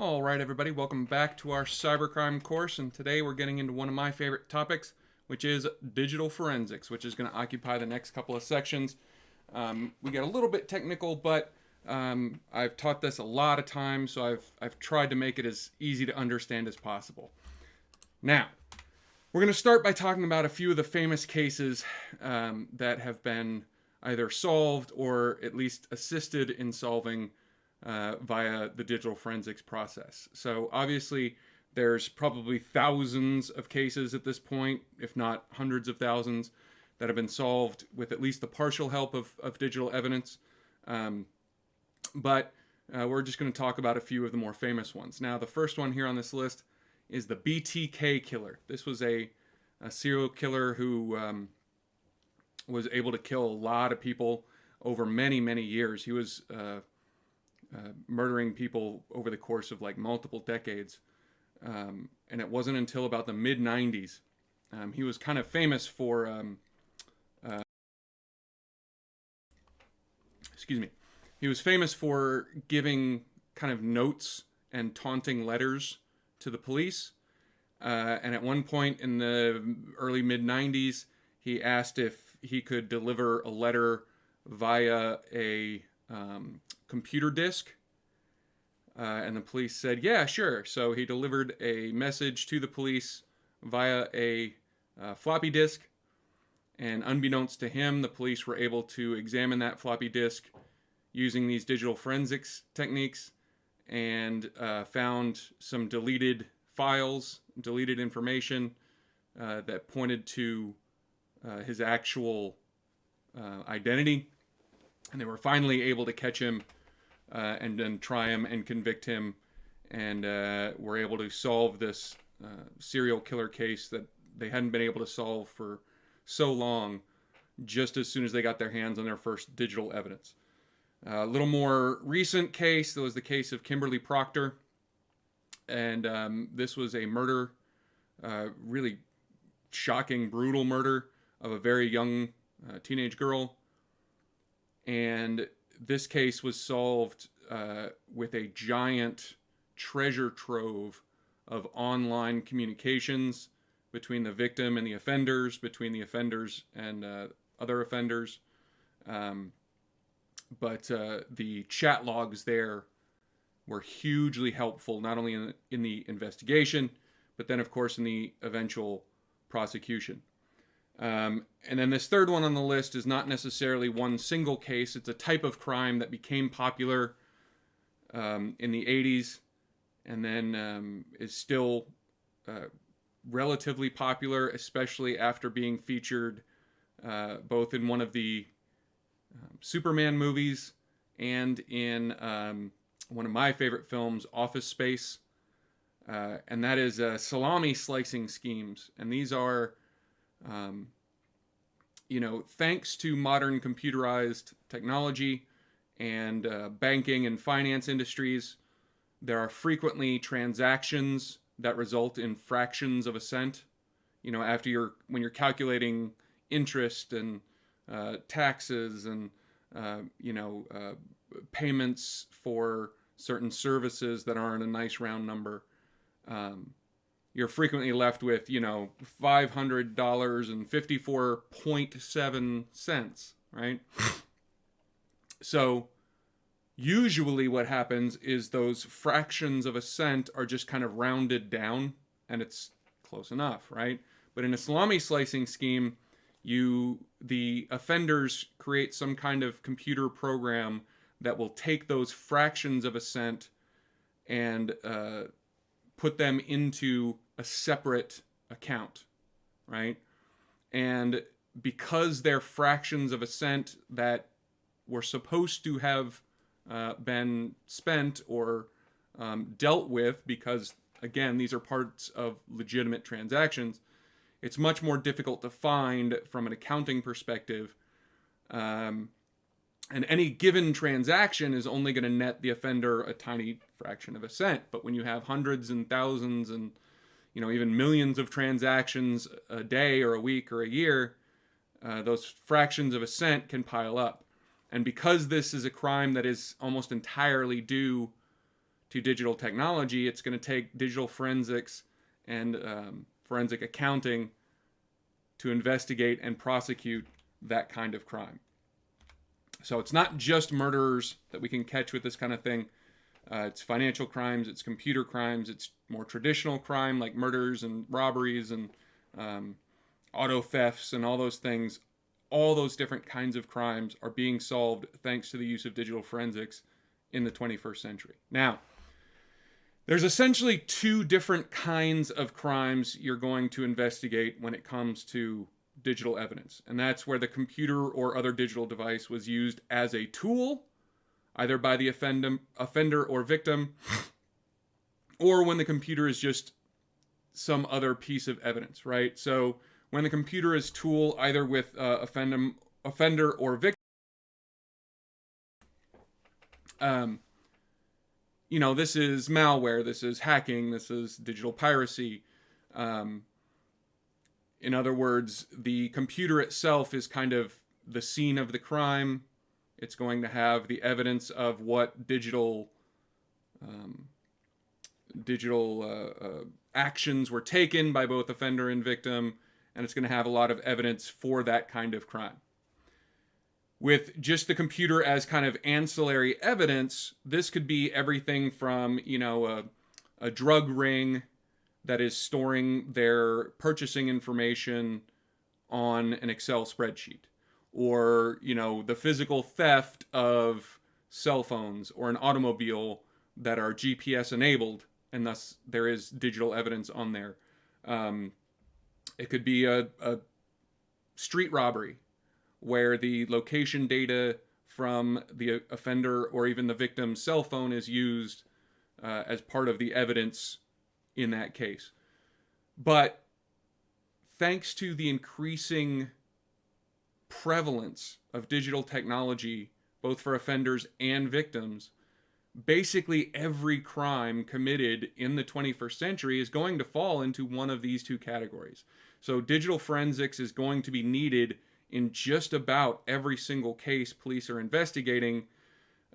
All right, everybody, welcome back to our cybercrime course, and today we're getting into one of my favorite topics, which is digital forensics, which is going to occupy the next couple of sections. We get a little bit technical, but I've taught this a lot of times, so I've tried to make it as easy to understand as possible. Now, we're going to start by talking about a few of the famous cases that have been either solved or at least assisted in solving via the digital forensics process. So obviously there's probably thousands of cases at this point, if not hundreds of thousands, that have been solved with at least the partial help of digital evidence. But we're just going to talk about a few of the more famous ones. Now, the first one here on this list is the BTK killer. This was a serial killer who was able to kill a lot of people over many, many years. He was murdering people over the course of like multiple decades. And it wasn't until about the mid-90s. He was kind of famous for, he was famous for giving kind of notes and taunting letters to the police. And at one point in the early mid-90s, he asked if he could deliver a letter via a computer disk, and the police said, yeah, sure. So he delivered a message to the police via a floppy disk, and unbeknownst to him, the police were able to examine that floppy disk using these digital forensics techniques, and found some deleted files, deleted information that pointed to his actual identity, and they were finally able to catch him and then try him and convict him, and were able to solve this serial killer case that they hadn't been able to solve for so long, just as soon as they got their hands on their first digital evidence. A little more recent case, that was the case of Kimberly Proctor, and this was a murder, really shocking, brutal murder of a very young teenage girl, and this case was solved with a giant treasure trove of online communications between the victim and the offenders, between the offenders and other offenders. But the chat logs there were hugely helpful, not only in the investigation, but then, of course, in the eventual prosecution. And then this third one on the list is not necessarily one single case. It's a type of crime that became popular in the 80s, and then is still relatively popular, especially after being featured both in one of the Superman movies and in one of my favorite films, Office Space. And that is salami slicing schemes. And these are thanks to modern computerized technology and banking and finance industries, there are frequently transactions that result in fractions of a cent. When you're calculating interest and taxes and payments for certain services that aren't a nice round number, you're frequently left with, $500.54.7, right? So usually what happens is those fractions of a cent are just kind of rounded down, and it's close enough, right? But in a salami slicing scheme, the offenders create some kind of computer program that will take those fractions of a cent and put them into a separate account, right? And because they're fractions of a cent that were supposed to have been spent or dealt with, because, again, these are parts of legitimate transactions, it's much more difficult to find from an accounting perspective. And any given transaction is only going to net the offender a tiny fraction of a cent. But when you have hundreds and thousands and even millions of transactions a day or a week or a year, those fractions of a cent can pile up. And because this is a crime that is almost entirely due to digital technology, it's going to take digital forensics and forensic accounting to investigate and prosecute that kind of crime. So it's not just murderers that we can catch with this kind of thing. It's financial crimes, it's computer crimes, it's more traditional crime like murders and robberies and auto thefts and all those things. All those different kinds of crimes are being solved thanks to the use of digital forensics in the 21st century. Now, there's essentially two different kinds of crimes you're going to investigate when it comes to digital evidence. And that's where the computer or other digital device was used as a tool, either by the offender or victim, or when the computer is just some other piece of evidence, right? So when the computer is tool, either with offender or victim, this is malware, this is hacking, this is digital piracy. In other words, the computer itself is kind of the scene of the crime. It's going to have the evidence of what digital actions were taken by both offender and victim, and it's going to have a lot of evidence for that kind of crime. With just the computer as kind of ancillary evidence, this could be everything from, a drug ring that is storing their purchasing information on an Excel spreadsheet, or, the physical theft of cell phones or an automobile that are GPS enabled, and thus there is digital evidence on there. It could be a street robbery where the location data from the offender or even the victim's cell phone is used as part of the evidence in that case. But thanks to the increasing prevalence of digital technology, both for offenders and victims, basically every crime committed in the 21st century is going to fall into one of these two categories. So digital forensics is going to be needed in just about every single case police are investigating,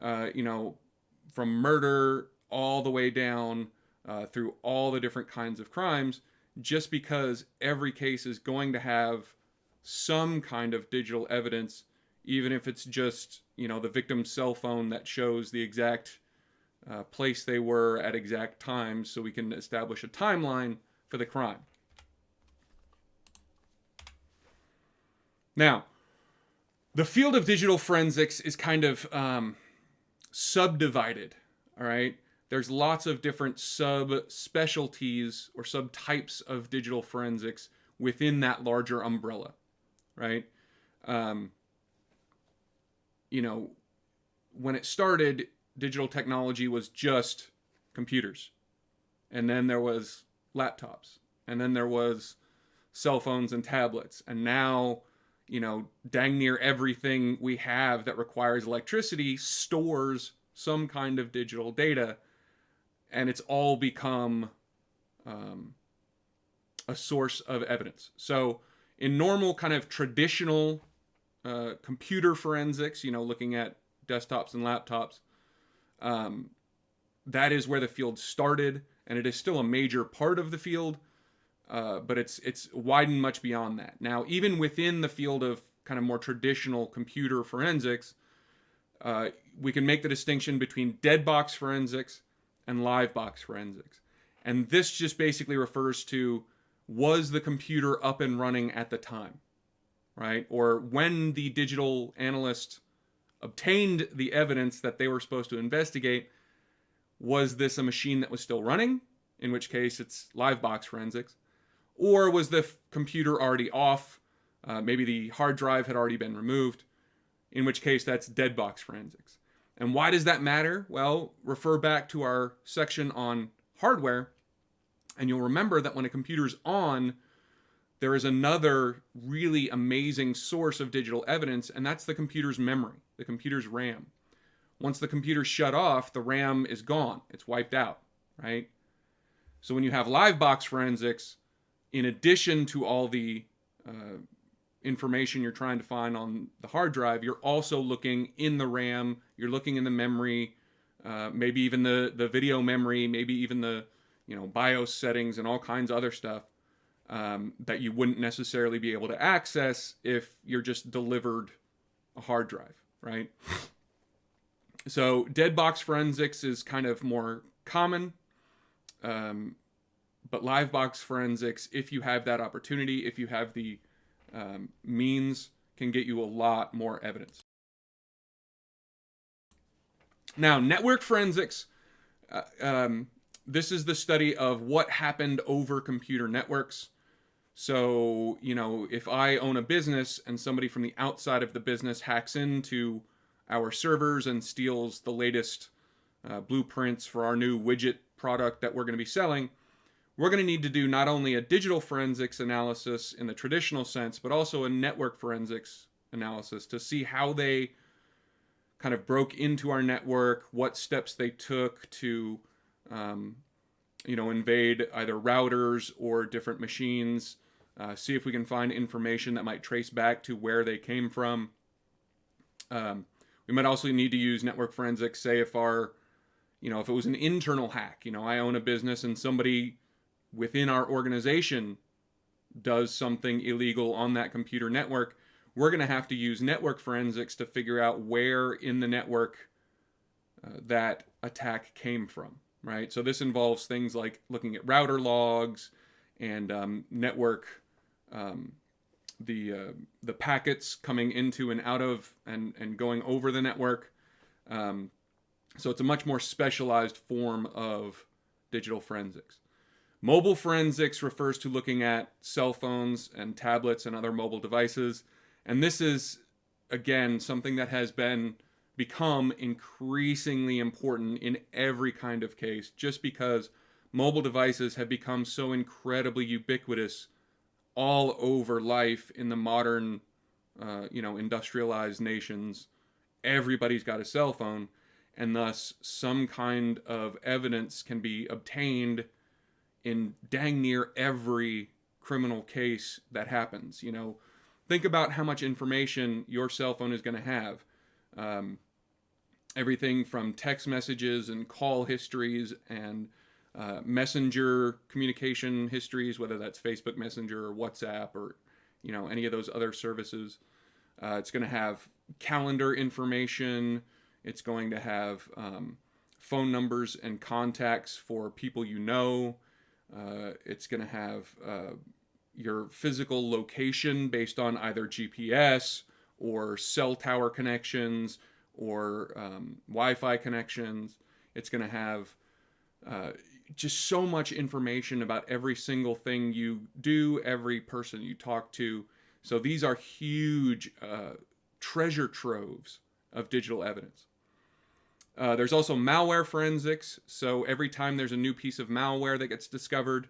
from murder all the way down through all the different kinds of crimes, just because every case is going to have some kind of digital evidence, even if it's just, the victim's cell phone that shows the exact place they were at exact times, so we can establish a timeline for the crime. Now, the field of digital forensics is kind of subdivided, all right? There's lots of different sub-specialties or subtypes of digital forensics within that larger umbrella, right? When it started, digital technology was just computers. And then there was laptops. And then there was cell phones and tablets. And now, dang near everything we have that requires electricity stores some kind of digital data. And it's all become a source of evidence. So in normal kind of traditional computer forensics, looking at desktops and laptops, that is where the field started, and it is still a major part of the field, but it's widened much beyond that. Now, even within the field of kind of more traditional computer forensics, we can make the distinction between dead box forensics and live box forensics. And this just basically refers to, was the computer up and running at the time, right? Or when the digital analyst obtained the evidence that they were supposed to investigate, was this a machine that was still running, in which case it's live box forensics, or was the computer already off, maybe the hard drive had already been removed, in which case that's dead box forensics. And why does that matter? Well, refer back to our section on hardware, and you'll remember that when a computer's on, there is another really amazing source of digital evidence, and that's the computer's memory, the computer's RAM. Once the computer's shut off, the RAM is gone. It's wiped out, right? So when you have live box forensics, in addition to all the information you're trying to find on the hard drive, you're also looking in the RAM, you're looking in the memory, maybe even the video memory, maybe even the BIOS settings and all kinds of other stuff that you wouldn't necessarily be able to access if you're just delivered a hard drive, right? So dead box forensics is kind of more common, but live box forensics, if you have that opportunity, if you have the means, can get you a lot more evidence. Now, network forensics, this is the study of what happened over computer networks. So, if I own a business and somebody from the outside of the business hacks into our servers and steals the latest blueprints for our new widget product that we're going to be selling, we're going to need to do not only a digital forensics analysis in the traditional sense, but also a network forensics analysis to see how they kind of broke into our network, what steps they took to, invade either routers or different machines, see if we can find information that might trace back to where they came from. We might also need to use network forensics, say if if it was an internal hack, I own a business and somebody within our organization does something illegal on that computer network, we're going to have to use network forensics to figure out where in the network that attack came from, right? So this involves things like looking at router logs and network, the packets coming into and out of and going over the network. So it's a much more specialized form of digital forensics. Mobile forensics refers to looking at cell phones and tablets and other mobile devices. And this is, again, something that has become increasingly important in every kind of case, just because mobile devices have become so incredibly ubiquitous all over life in the modern, industrialized nations. Everybody's got a cell phone, and thus some kind of evidence can be obtained in dang near every criminal case that happens. Think about how much information your cell phone is going to have. Everything from text messages and call histories and messenger communication histories, whether that's Facebook Messenger or WhatsApp or any of those other services. It's going to have calendar information. It's going to have phone numbers and contacts for people you know. It's going to have your physical location based on either GPS or cell tower connections or Wi-Fi connections. It's going to have just so much information about every single thing you do, every person you talk to. So these are huge treasure troves of digital evidence. There's also malware forensics. So every time there's a new piece of malware that gets discovered,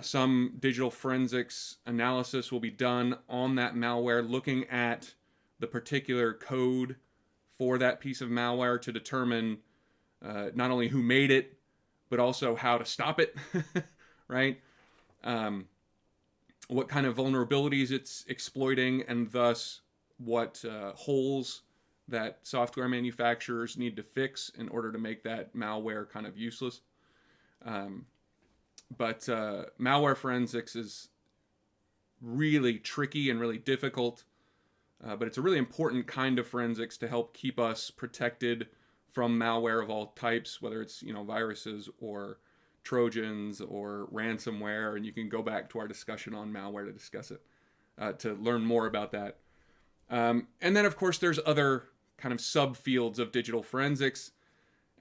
some digital forensics analysis will be done on that malware, looking at the particular code for that piece of malware to determine not only who made it, but also how to stop it, right? What kind of vulnerabilities it's exploiting, and thus what holes that software manufacturers need to fix in order to make that malware kind of useless. But malware forensics is really tricky and really difficult, but it's a really important kind of forensics to help keep us protected from malware of all types, whether it's viruses or Trojans or ransomware. And you can go back to our discussion on malware to discuss it, to learn more about that. And then, of course, there's other kind of subfields of digital forensics,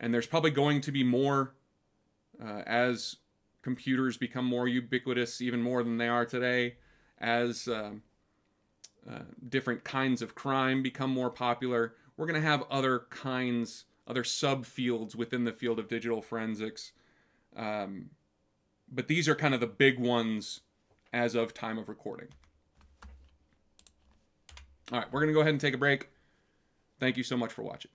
and there's probably going to be more as computers become more ubiquitous, even more than they are today, as different kinds of crime become more popular. We're going to have other subfields within the field of digital forensics. But these are kind of the big ones as of time of recording. All right, we're going to go ahead and take a break. Thank you so much for watching.